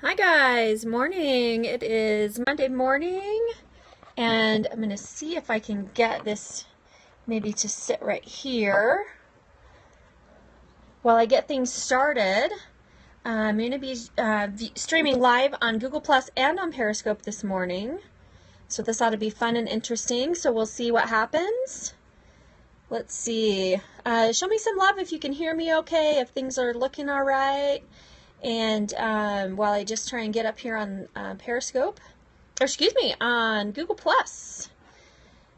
Hi guys, morning. It is Monday morning and I'm going to see if I can get this maybe to sit right here while I get things started. I'm going to be streaming live on Google Plus and on Periscope this morning. So this ought to be fun and interesting. So we'll see what happens. Let's see. Show me some love if you can hear me okay, if things are looking all right. And while I just try and get up here on Periscope, or excuse me, on Google Plus.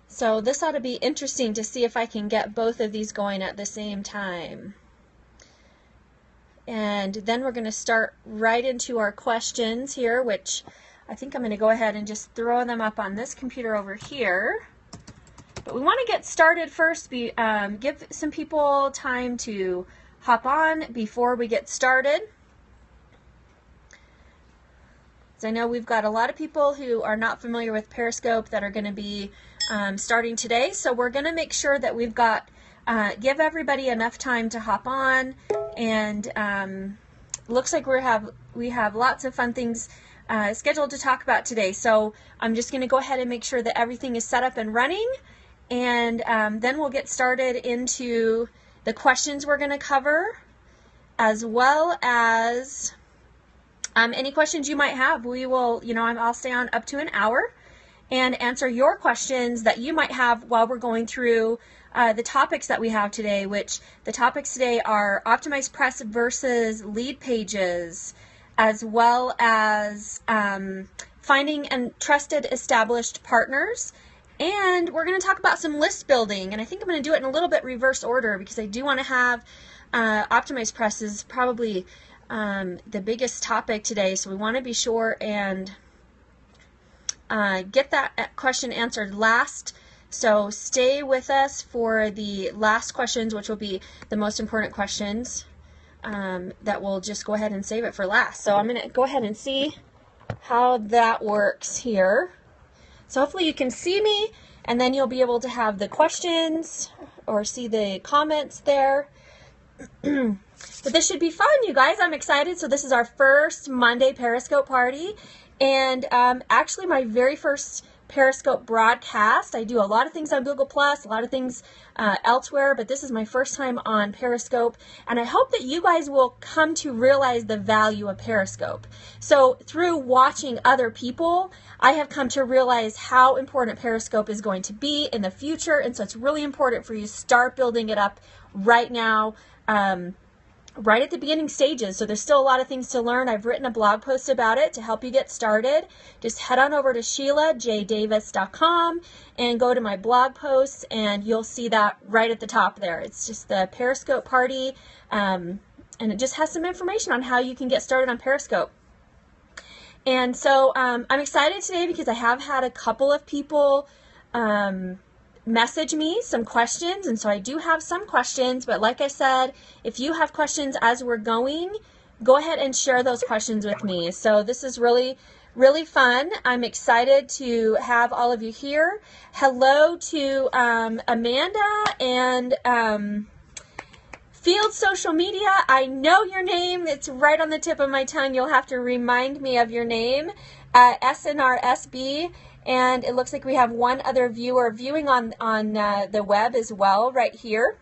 So this ought to be interesting to see if I can get both of these going at the same time. And then we're going to start right into our questions here, which I think I'm going to go ahead and just throw them up on this computer over here. But we want to get started first, give some people time to hop on before we get started. So I know we've got a lot of people who are not familiar with Periscope that are going to be starting today. So we're going to make sure that we've got, give everybody enough time to hop on. And looks like we have lots of fun things scheduled to talk about today. So I'm just going to go ahead and make sure that everything is set up and running. And then we'll get started into the questions we're going to cover, as well as any questions you might have. We will, I'll stay on up to an hour and answer your questions that you might have while we're going through the topics that we have today, which the topics today are optimized press versus lead pages, as well as finding and trusted established partners. And we're going to talk about some list building, and I think I'm going to do it in a little bit reverse order because I do want to have optimized press is probably the biggest topic today, so we want to be sure and get that question answered last. So stay with us for the last questions, which will be the most important questions that we'll just go ahead and save it for last. So I'm going to go ahead and see how that works here. So hopefully you can see me, and then you'll be able to have the questions or see the comments there. But this should be fun, you guys. I'm excited. So this is our first Monday Periscope party, and actually my very first Periscope broadcast. I do a lot of things on Google Plus, a lot of things elsewhere, but this is my first time on Periscope, and I hope that you guys will come to realize the value of Periscope. So through watching other people, I have come to realize how important Periscope is going to be in the future, and so it's really important for you to start building it up right now. Right at the beginning stages. So there's still a lot of things to learn. I've written a blog post about it to help you get started. Just head on over to SheilaJDavis.com and go to my blog posts, and you'll see that right at the top there. It's just the Periscope party, and it just has some information on how you can get started on Periscope. And so I'm excited today because I have had a couple of people message me some questions, and so I do have some questions, but like I said, if you have questions as we're going, go ahead and share those questions with me. So this is really fun. I'm excited to have all of you here. Hello to Amanda and Field Social Media. I know your name. It's right on the tip of my tongue. You'll have to remind me of your name. SNRSB. And it looks like we have one other viewer viewing on the web as well right here.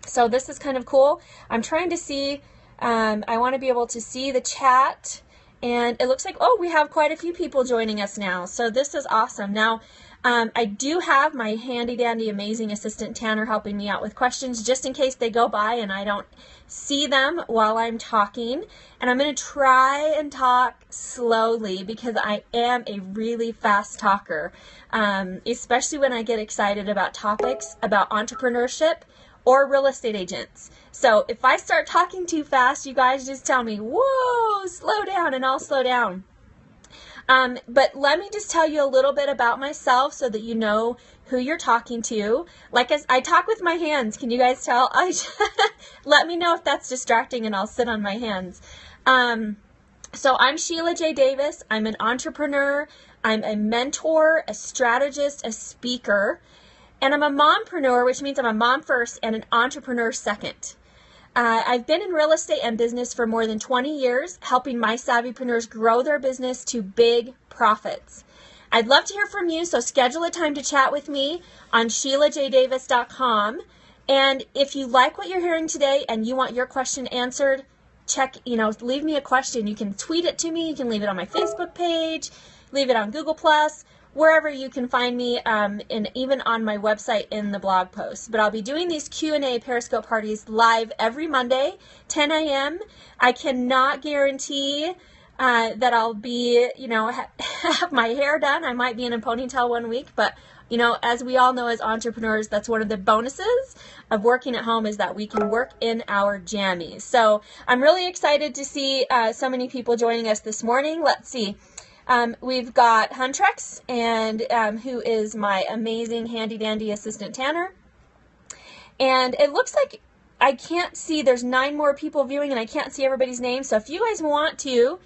So this is kind of cool. I'm trying to see, I want to be able to see the chat. And it looks like, oh, we have quite a few people joining us now. So this is awesome. Now, I do have my handy dandy amazing assistant Tanner helping me out with questions just in case they go by and I don't see them while I'm talking. And I'm going to try and talk slowly because I am a really fast talker, especially when I get excited about topics about entrepreneurship or real estate agents. So if I start talking too fast, you guys just tell me, whoa, slow down, and I'll slow down. But let me just tell you a little bit about myself so that you know who you're talking to. Like I talk with my hands. Can you guys tell? Let me know if that's distracting and I'll sit on my hands. So I'm Sheila J. Davis. I'm an entrepreneur. I'm a mentor, a strategist, a speaker, and I'm a mompreneur, which means I'm a mom first and an entrepreneur second. I've been in real estate and business for more than 20 years, helping my savvypreneurs grow their business to big profits. I'd love to hear from you, so schedule a time to chat with me on SheilaJDavis.com. And if you like what you're hearing today and you want your question answered, leave me a question. You can tweet it to me. You can leave it on my Facebook page, leave it on Google+, wherever you can find me, and even on my website in the blog post. But I'll be doing these Q&A Periscope parties live every Monday, 10 a.m. I cannot guarantee that I'll be, have my hair done. I might be in a ponytail one week, but as we all know as entrepreneurs, that's one of the bonuses of working at home, is that we can work in our jammies. So I'm really excited to see so many people joining us this morning. Let's see. We've got Huntrex, and who is my amazing handy dandy assistant Tanner. And it looks like I can't see, there's 9 more people viewing and I can't see everybody's name. So if you guys want to,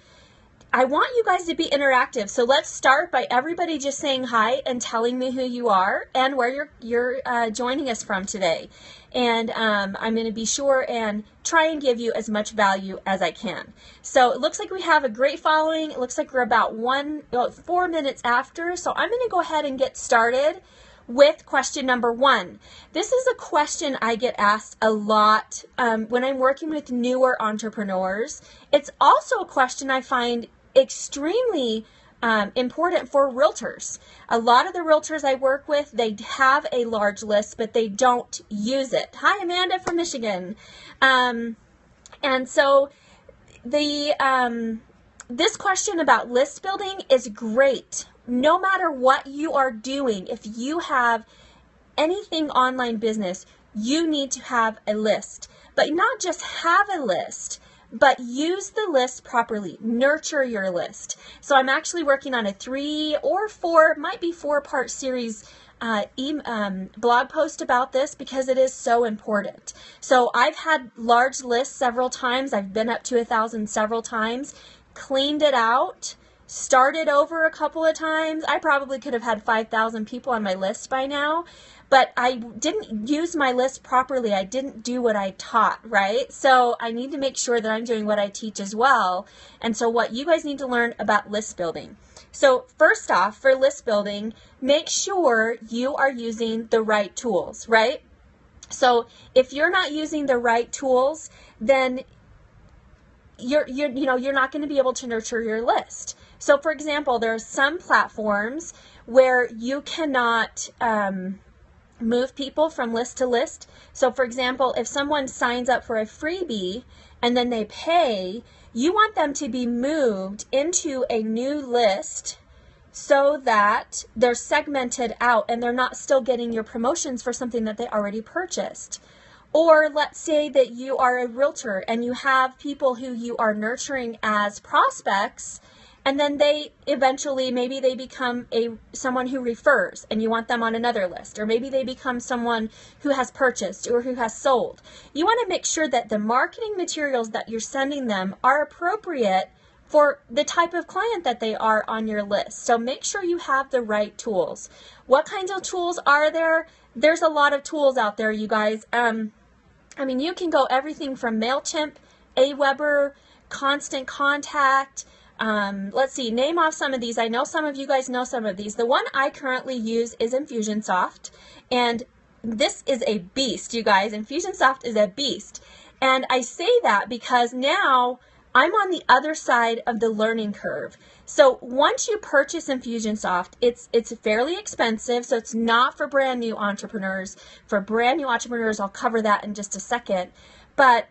I want you guys to be interactive. So let's start by everybody just saying hi and telling me who you are and where you're joining us from today. And I'm going to be sure and try and give you as much value as I can. So it looks like we have a great following. It looks like we're about 4 minutes after. So I'm going to go ahead and get started with question number 1. This is a question I get asked a lot when I'm working with newer entrepreneurs. It's also a question I find extremely important for realtors. A lot of the realtors I work with, they have a large list, but they don't use it. Hi, Amanda from Michigan. And so this question about list building is great. No matter what you are doing, if you have anything online business, you need to have a list. But not just have a list, but use the list properly. Nurture your list. So I'm actually working on a 3 or 4, might be 4-part series blog post about this, because it is so important. So I've had large lists several times. I've been up to 1,000 several times, cleaned it out, started over a couple of times. I probably could have had 5,000 people on my list by now, but I didn't use my list properly. I didn't do what I taught, right? So I need to make sure that I'm doing what I teach as well. And so what you guys need to learn about list building. So first off, for list building, make sure you are using the right tools, right? So if you're not using the right tools, then you're not going to be able to nurture your list. So for example, there are some platforms where you cannot move people from list to list. So for example, if someone signs up for a freebie and then they pay, you want them to be moved into a new list so that they're segmented out and they're not still getting your promotions for something that they already purchased. Or let's say that you are a realtor and you have people who you are nurturing as prospects, and then they eventually, maybe they become someone who refers and you want them on another list, or maybe they become someone who has purchased or who has sold. You want to make sure that the marketing materials that you're sending them are appropriate for the type of client that they are on your list. So make sure you have the right tools. What kinds of tools are there? There's a lot of tools out there, you guys. You can go everything from MailChimp, Aweber, Constant Contact. Let's see, name off some of these. I know some of you guys know some of these. The one I currently use is Infusionsoft, and this is a beast, you guys. Infusionsoft is a beast. And I say that because now I'm on the other side of the learning curve. So once you purchase Infusionsoft, it's fairly expensive, so it's not for brand new entrepreneurs. For brand new entrepreneurs, I'll cover that in just a second. But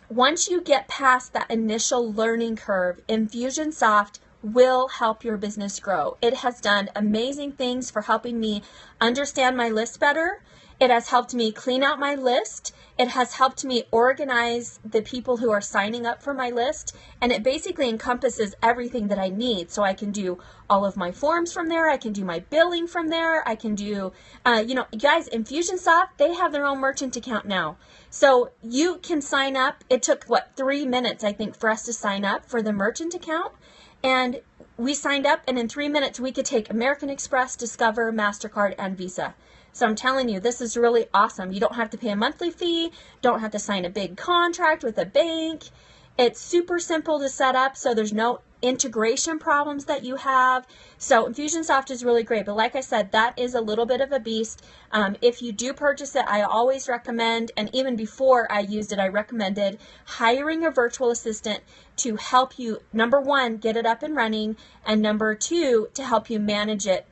once you get past that initial learning curve, Infusionsoft will help your business grow. It has done amazing things for helping me understand my list better. It has helped me clean out my list. It has helped me organize the people who are signing up for my list. And it basically encompasses everything that I need. So I can do all of my forms from there. I can do my billing from there. I can do, guys, Infusionsoft, they have their own merchant account now. So you can sign up. It took, 3 minutes, I think, for us to sign up for the merchant account. And we signed up, and in 3 minutes, we could take American Express, Discover, MasterCard, and Visa. So I'm telling you, this is really awesome. You don't have to pay a monthly fee, don't have to sign a big contract with a bank. It's super simple to set up, so there's no integration problems that you have. So Infusionsoft is really great, but like I said, that is a little bit of a beast. If you do purchase it, I always recommend, and even before I used it, I recommended hiring a virtual assistant to help you, number one, get it up and running, and number two, to help you manage it.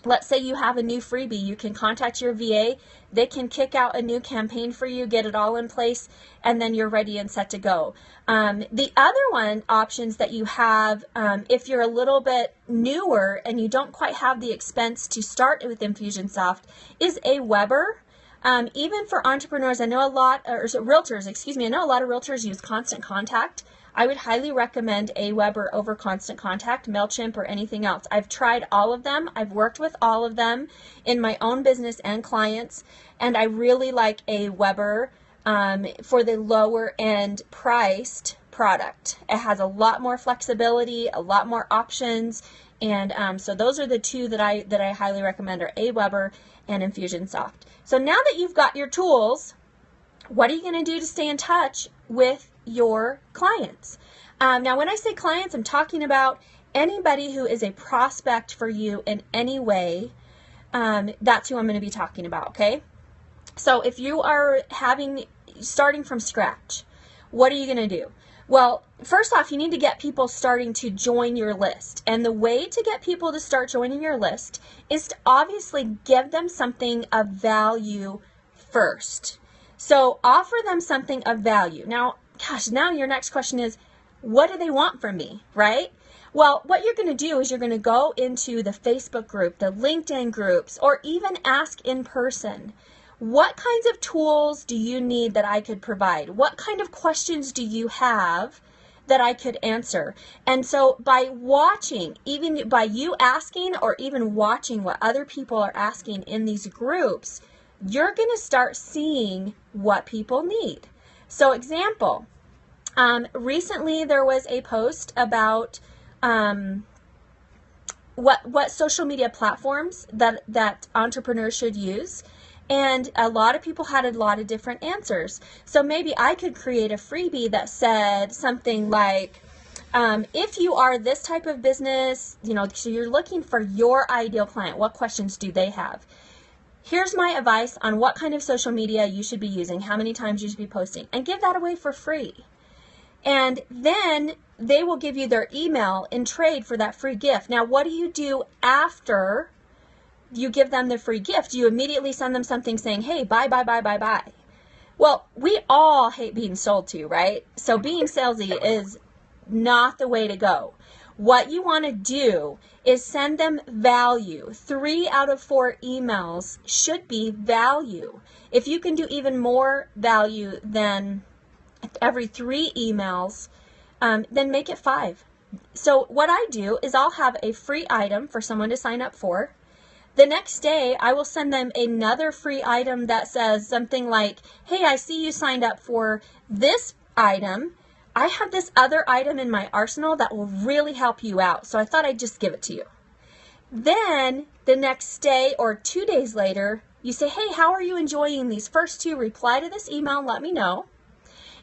Let's say you have a new freebie, you can contact your VA, they can kick out a new campaign for you, get it all in place, and then you're ready and set to go. The other options that you have, if you're a little bit newer and you don't quite have the expense to start with Infusionsoft, is Aweber. Even for entrepreneurs, I know a lot, or realtors, excuse me, I know a lot of realtors use Constant Contact. I would highly recommend Aweber over Constant Contact, MailChimp, or anything else. I've tried all of them. I've worked with all of them in my own business and clients, and I really like Aweber for the lower end priced product. It has a lot more flexibility, a lot more options, and so those are the two that I highly recommend, are Aweber and Infusionsoft. So now that you've got your tools, what are you going to do to stay in touch with your clients? Now, when I say clients, I'm talking about anybody who is a prospect for you in any way. That's who I'm going to be talking about, okay? So if you are starting from scratch, what are you going to do? Well, first off, you need to get people starting to join your list. And the way to get people to start joining your list is to obviously give them something of value first. So offer them something of value. Now, now your next question is, what do they want from me, right? Well, what you're going to do is you're going to go into the Facebook group, the LinkedIn groups, or even ask in person. What kinds of tools do you need that I could provide? What kind of questions do you have that I could answer? And so by watching, even by you asking or even watching what other people are asking in these groups, you're going to start seeing what people need. So example, recently there was a post about what social media platforms that entrepreneurs should use. And a lot of people had a lot of different answers. So maybe I could create a freebie that said something like, if you are this type of business, so you're looking for your ideal client, what questions do they have? Here's my advice on what kind of social media you should be using, how many times you should be posting, and give that away for free. And then they will give you their email in trade for that free gift. Now, what do you do after you give them the free gift? You immediately send them something saying, hey, buy. Well, we all hate being sold to, right? So being salesy is not the way to go. What you want to do is send them value. 3 out of 4 emails should be value. If you can do even more value than every 3 emails, then make it 5. So what I do is I'll have a free item for someone to sign up for. The next day, I will send them another free item that says something like, hey, I see you signed up for this item. I have this other item in my arsenal that will really help you out, so I thought I'd just give it to you. Then the next day or 2 days later, you say, hey, how are you enjoying these first 2? Reply to this email and let me know.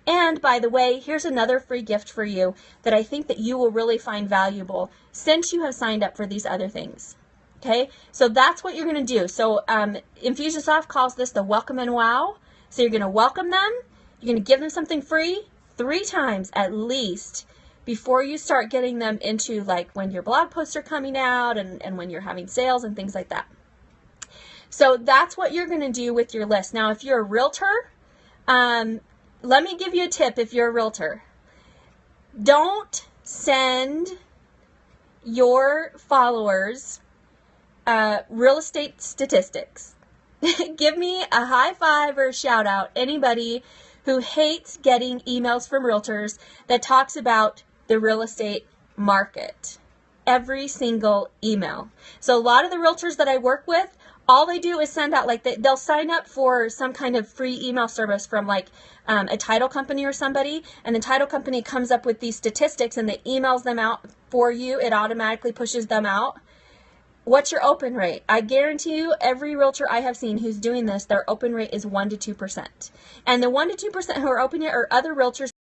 And by the way, here's another free gift for you that I think that you will really find valuable since you have signed up for these other things. Okay, so that's what you're going to do. So Infusionsoft calls this the welcome and wow. So you're going to welcome them. You're going to give them something free 3 times at least before you start getting them into like when your blog posts are coming out and when you're having sales and things like that. So that's what you're going to do with your list. Now, if you're a realtor, let me give you a tip if you're a realtor. Don't send your followers real estate statistics. Give me a high five or a shout out, anybody who hates getting emails from realtors that talks about the real estate market. Every single email. So a lot of the realtors that I work with, all they do is send out, like they'll sign up for some kind of free email service from like a title company or somebody, and the title company comes up with these statistics and they emails them out for you. It automatically pushes them out. What's your open rate? I guarantee you every realtor I have seen who's doing this, their open rate is 1 to 2%. And the 1 to 2% who are opening it are other realtors